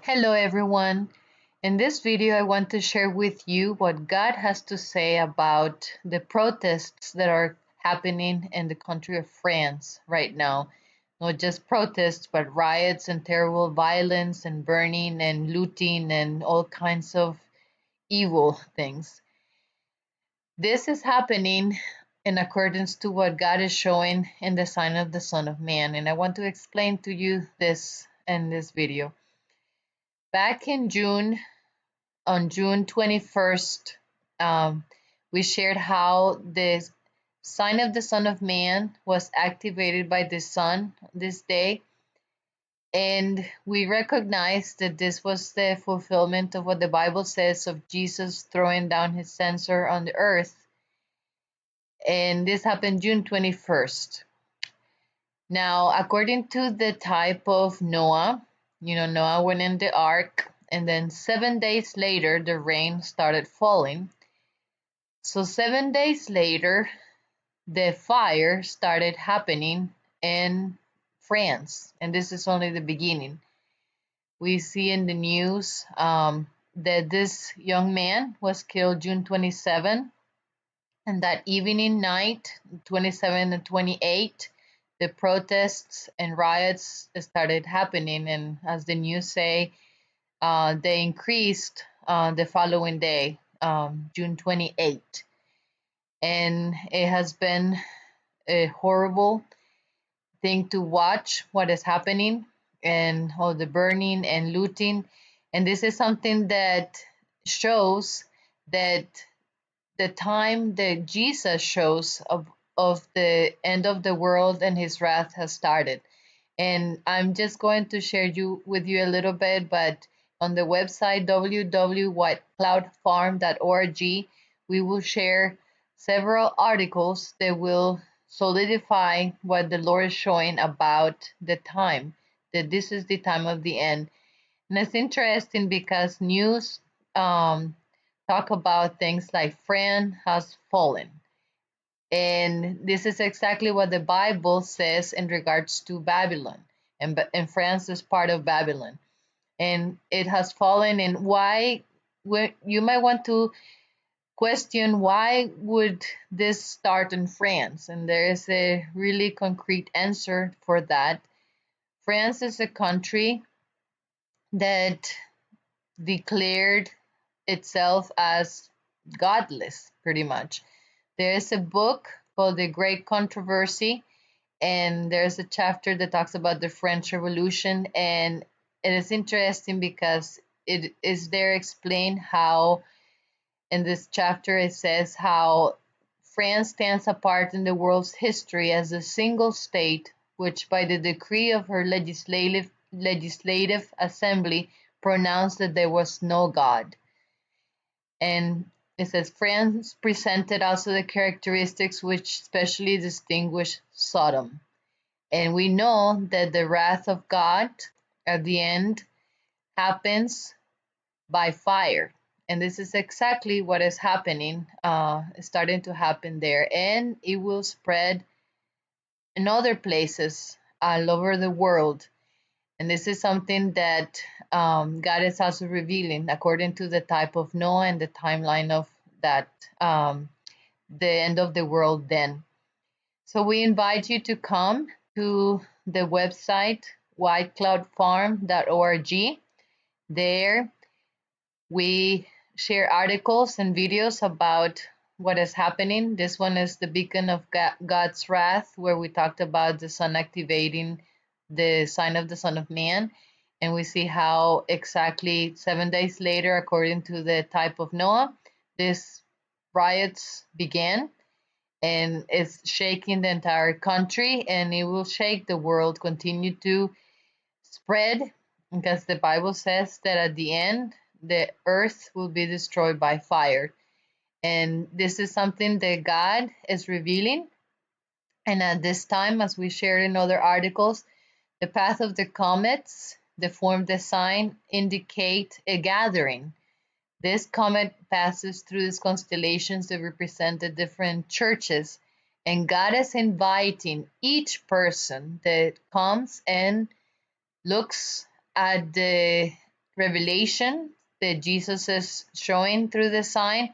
Hello everyone. In this video I want to share with you what God has to say about the protests that are happening in the country of France right now. Not just protests, but riots and terrible violence and burning and looting and all kinds of evil things. This is happening in accordance to what God is showing in the sign of the Son of Man, and I want to explain to you this in this video. Back in June, on June 21st, we shared how the sign of the Son of Man was activated by the sun this day. And we recognized that this was the fulfillment of what the Bible says of Jesus throwing down his censer on the earth. And this happened June 21st. Now, according to the type of Noah, Noah went in the ark, and then 7 days later, the rain started falling. So 7 days later, the fire started happening in France, and this is only the beginning. We see in the news that this young man was killed June 27, and that evening night, 27 and 28, the protests and riots started happening, and as the news say, they increased the following day, June 28. And it has been a horrible thing to watch what is happening and all the burning and looting. And this is something that shows that the time that Jesus shows of the end of the world and his wrath has started. And I'm just going to share with you a little bit, but on the website www.whitecloudfarm.org, we will share several articles that will solidify what the Lord is showing about the time, that this is the time of the end. And it's interesting because news talk about things like France has fallen. And this is exactly what the Bible says in regards to Babylon. And France is part of Babylon. And it has fallen. And why? You might want to question, why would this start in France? And there is a really concrete answer for that. France is a country that declared itself as godless, pretty much. There is a book called The Great Controversy, and there's a chapter that talks about the French Revolution. And it is interesting because it is there explained how, in this chapter, it says how France stands apart in the world's history as a single state, which, by the decree of her legislative assembly, pronounced that there was no God. And it says France presented also the characteristics which specially distinguish Sodom. And we know that the wrath of God at the end happens by fire. And this is exactly what is happening, starting to happen there. And it will spread in other places all over the world. And this is something that God is also revealing according to the type of Noah and the timeline of that, the end of the world then. So we invite you to come to the website whitecloudfarm.org. There we share articles and videos about what is happening. This one is the beacon of God's wrath, where we talked about the sun activating the sign of the Son of Man. And we see how exactly 7 days later, according to the type of Noah, these riots began, and it's shaking the entire country, and it will shake the world, continue to spread, because the Bible says that at the end, the earth will be destroyed by fire. And this is something that God is revealing. And at this time, as we shared in other articles, the path of the comets, the form design, indicate a gathering. This comet passes through these constellations that represent the different churches, and God is inviting each person that comes and looks at the revelation that Jesus is showing through the sign,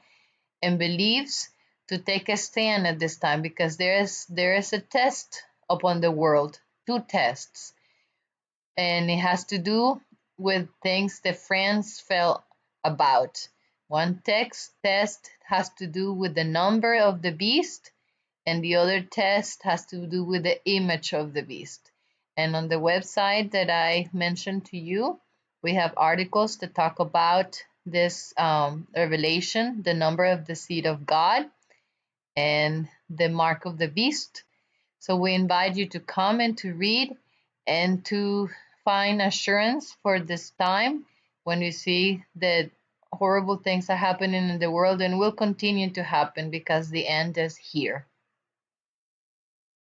and believes to take a stand at this time, because there is a test upon the world, two tests, and it has to do with things that France felt about. One test has to do with the number of the beast, and the other test has to do with the image of the beast. And on the website that I mentioned to you, we have articles that talk about this revelation, the number of the seed of God, and the mark of the beast. So we invite you to come and to read and to find assurance for this time when we see that horrible things are happening in the world and will continue to happen because the end is here.